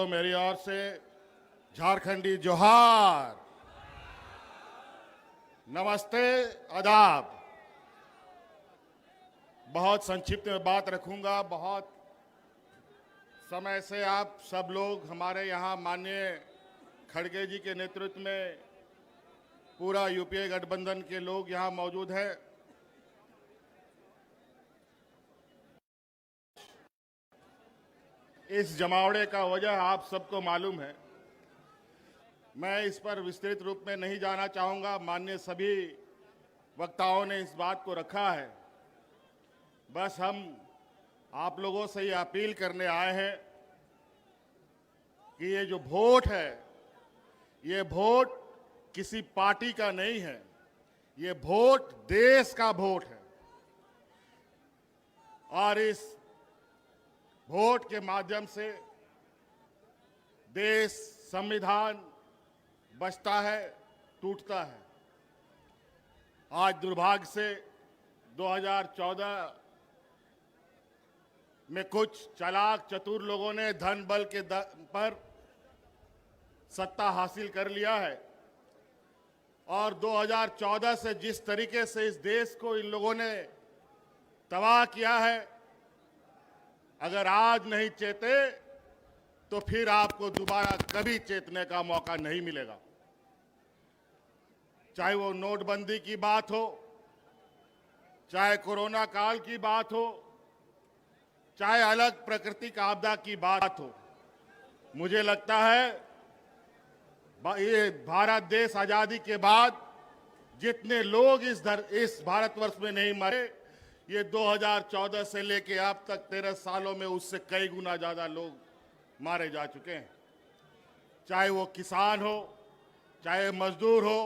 तो मेरी ओर से झारखंडी जोहार, नमस्ते, आदाब। बहुत संक्षिप्त में बात रखूंगा। बहुत समय से आप सब लोग हमारे यहाँ माननीय खड़गे जी के नेतृत्व में पूरा यूपीए गठबंधन के लोग यहाँ मौजूद हैं। इस जमावड़े का वजह आप सबको मालूम है। मैं इस पर विस्तृत रूप में नहीं जाना चाहूँगा। माननीय सभी वक्ताओं ने इस बात को रखा है। बस हम आप लोगों से ये अपील करने आए हैं कि ये जो वोट है, ये वोट किसी पार्टी का नहीं है, ये वोट देश का वोट है। और इस वोट के माध्यम से देश, संविधान बचता है, टूटता है। आज दुर्भाग्य से 2014 में कुछ चालाक चतुर लोगों ने धन बल के दम पर सत्ता हासिल कर लिया है। और 2014 से जिस तरीके से इस देश को इन लोगों ने तबाह किया है, अगर आज नहीं चेते तो फिर आपको दोबारा कभी चेतने का मौका नहीं मिलेगा। चाहे वो नोटबंदी की बात हो, चाहे कोरोना काल की बात हो, चाहे अलग प्राकृतिक आपदा की बात हो। मुझे लगता है ये भारत देश आजादी के बाद जितने लोग इस भारतवर्ष में नहीं मरे, ये 2014 से लेके अब तक 13 सालों में उससे कई गुना ज्यादा लोग मारे जा चुके हैं। चाहे वो किसान हो, चाहे मजदूर हो,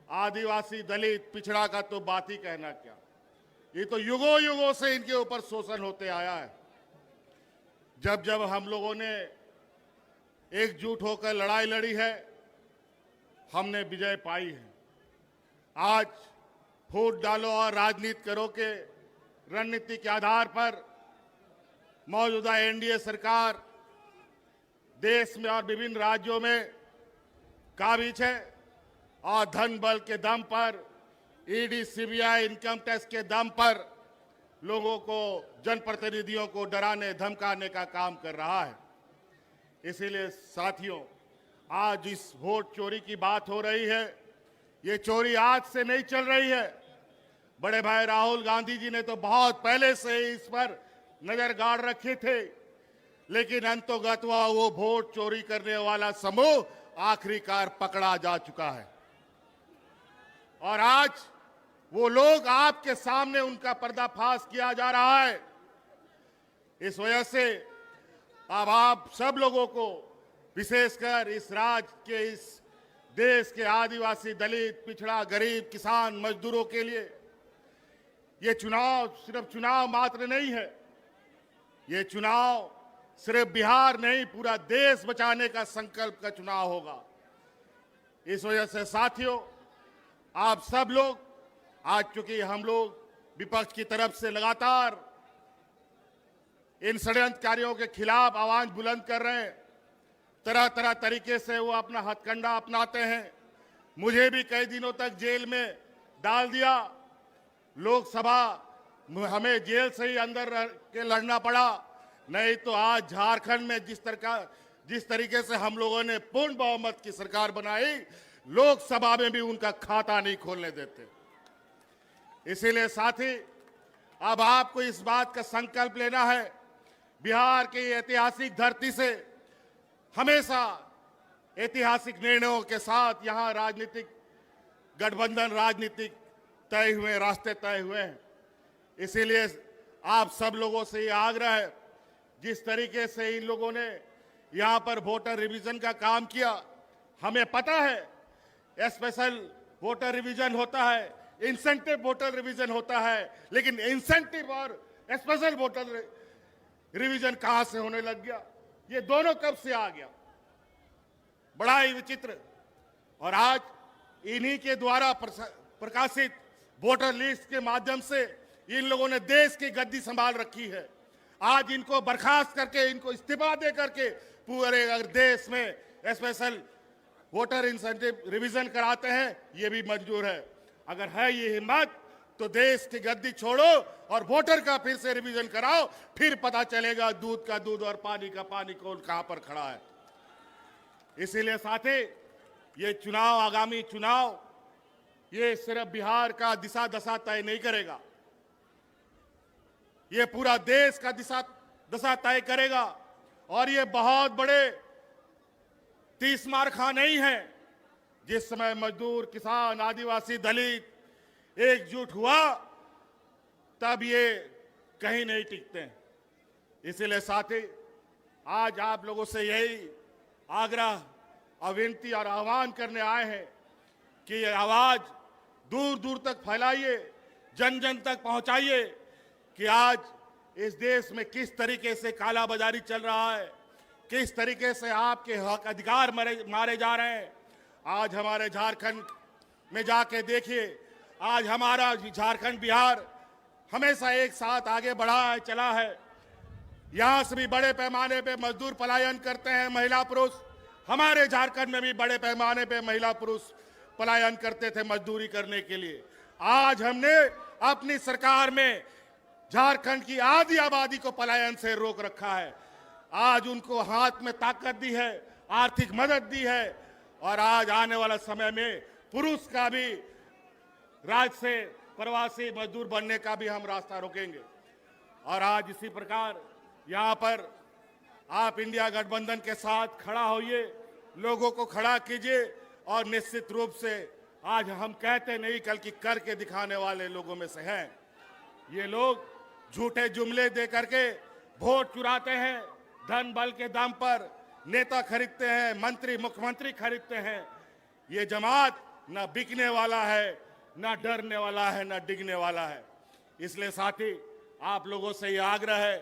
आदिवासी, दलित, पिछड़ा का तो बात ही कहना क्या। ये तो युगों युगों से इनके ऊपर शोषण होते आया है। जब जब हम लोगों ने एकजुट होकर लड़ाई लड़ी है, हमने विजय पाई है। आज वोट डालो और राजनीति करो के रणनीति के आधार पर मौजूदा एनडीए सरकार देश में और विभिन्न राज्यों में काबिज है। और धन बल के दम पर, ईडी, सीबीआई, इनकम टैक्स के दम पर लोगों को, जनप्रतिनिधियों को डराने धमकाने का काम कर रहा है। इसीलिए साथियों, आज इस वोट चोरी की बात हो रही है। ये चोरी आज से नहीं चल रही है। बड़े भाई राहुल गांधी जी ने तो बहुत पहले से इस पर नजर गाड़ रखे थे, लेकिन अंतोगत्वा वो वोट चोरी करने वाला समूह आखिरकार पकड़ा जा चुका है। और आज वो लोग आपके सामने, उनका पर्दाफाश किया जा रहा है। इस वजह से अब आप सब लोगों को, विशेषकर इस राज्य के, इस देश के आदिवासी, दलित, पिछड़ा, गरीब, किसान, मजदूरों के लिए ये चुनाव सिर्फ चुनाव मात्र नहीं है। ये चुनाव सिर्फ बिहार नहीं, पूरा देश बचाने का संकल्प का चुनाव होगा। इस वजह से साथियों, आप सब लोग, आज चूंकि हम लोग विपक्ष की तरफ से लगातार इन षड्यंत्रकारियों के खिलाफ आवाज बुलंद कर रहे हैं, तरह तरह तरीके से वो अपना हथकंडा अपनाते हैं। मुझे भी कई दिनों तक जेल में डाल दिया। लोकसभा हमें जेल से ही अंदर रह के लड़ना पड़ा। नहीं तो आज झारखंड में जिस तरीके से हम लोगों ने पूर्ण बहुमत की सरकार बनाई, लोकसभा में भी उनका खाता नहीं खोलने देते। इसीलिए साथी, अब आपको इस बात का संकल्प लेना है, बिहार की ऐतिहासिक धरती से हमेशा ऐतिहासिक निर्णयों के साथ यहां राजनीतिक गठबंधन, राजनीतिक तय हुए, रास्ते तय हुए हैं। इसीलिए आप सब लोगों से ये आग्रह है, जिस तरीके से इन लोगों ने यहां पर वोटर रिवीजन का काम किया, हमें पता है स्पेशल वोटर रिवीजन होता है, इंसेंटिव वोटर रिवीजन होता है, लेकिन इंसेंटिव और स्पेशल वोटर रिवीजन कहां से होने लग गया? ये दोनों कब से आ गया? बड़ा ही विचित्र। और आज इन्हीं के द्वारा प्रकाशित वोटर लिस्ट के माध्यम से इन लोगों ने देश की गद्दी संभाल रखी है। आज इनको बर्खास्त करके, इनको इस्तीफा दे करके पूरे अगर देश में स्पेशल वोटर इंसेंटिव रिवीजन कराते हैं, ये भी मंजूर है। अगर है ये हिम्मत तो देश की गद्दी छोड़ो और वोटर का फिर से रिवीजन कराओ, फिर पता चलेगा दूध का दूध और पानी का पानी कौन कहां पर खड़ा है। इसीलिए साथी, ये चुनाव, आगामी चुनाव, ये सिर्फ बिहार का दिशा दशा तय नहीं करेगा, ये पूरा देश का दशा तय करेगा। और ये बहुत बड़े 30 मारखा नहीं है। जिस समय मजदूर, किसान, आदिवासी, दलित एकजुट हुआ, तब ये कहीं नहीं टिकते हैं। इसीलिए साथी, आज आप लोगों से यही आग्रह और विनती और आह्वान करने आए हैं कि ये आवाज दूर दूर तक फैलाइए, जन जन तक पहुंचाइए कि आज इस देश में किस तरीके से कालाबाजारी चल रहा है, किस तरीके से आपके हक अधिकार मारे जा रहे हैं। आज हमारे झारखंड में जाके देखिए, आज हमारा झारखंड, बिहार हमेशा एक साथ आगे बढ़ा है, चला है। यहां से भी बड़े पैमाने पे मजदूर पलायन करते हैं, महिला पुरुष। हमारे झारखंड में भी बड़े पैमाने पे महिला पुरुष पलायन करते थे मजदूरी करने के लिए। आज हमने अपनी सरकार में झारखंड की आधी आबादी को पलायन से रोक रखा है। आज उनको हाथ में ताकत दी है, आर्थिक मदद दी है, और आज आने वाला समय में पुरुष का भी राज्य से प्रवासी मजदूर बनने का भी हम रास्ता रोकेंगे। और आज इसी प्रकार यहाँ पर आप इंडिया गठबंधन के साथ खड़ा होइए, लोगों को खड़ा कीजिए, और निश्चित रूप से आज हम कहते नहीं, बल्कि करके दिखाने वाले लोगों में से हैं। ये लोग झूठे जुमले दे करके वोट चुराते हैं, धन बल के दम पर नेता खरीदते हैं, मंत्री, मुख्यमंत्री खरीदते हैं। ये जमात न बिकने वाला है, न डरने वाला है, न डिगने वाला है। इसलिए साथी, आप लोगों से ये आग्रह है,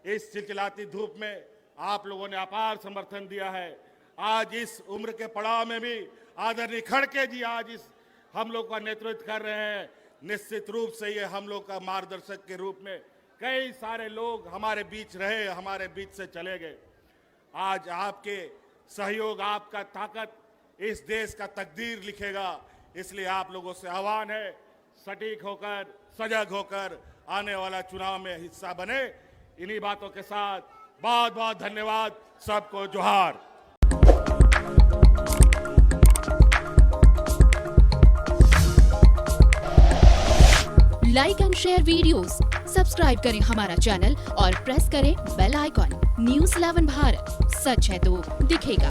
इस चिलचिलाती धूप में आप लोगों ने अपार समर्थन दिया है। आज इस उम्र के पड़ाव में भी आदरणीय खड़गे जी आज इस हम लोग का नेतृत्व कर रहे हैं। निश्चित रूप से ये हम लोग का मार्गदर्शक के रूप में कई सारे लोग हमारे बीच रहे, हमारे बीच से चले गए। आज आपके सहयोग, आपका ताकत इस देश का तकदीर लिखेगा। इसलिए आप लोगों से आह्वान है, सटीक होकर, सजग होकर आने वाला चुनाव में हिस्सा बने। इन्हीं बातों के साथ बहुत बहुत धन्यवाद। सबको जोहार। Like and share videos, subscribe करें हमारा चैनल और प्रेस करें बेल आइकॉन। न्यूज़ 11 भारत, सच है तो दिखेगा।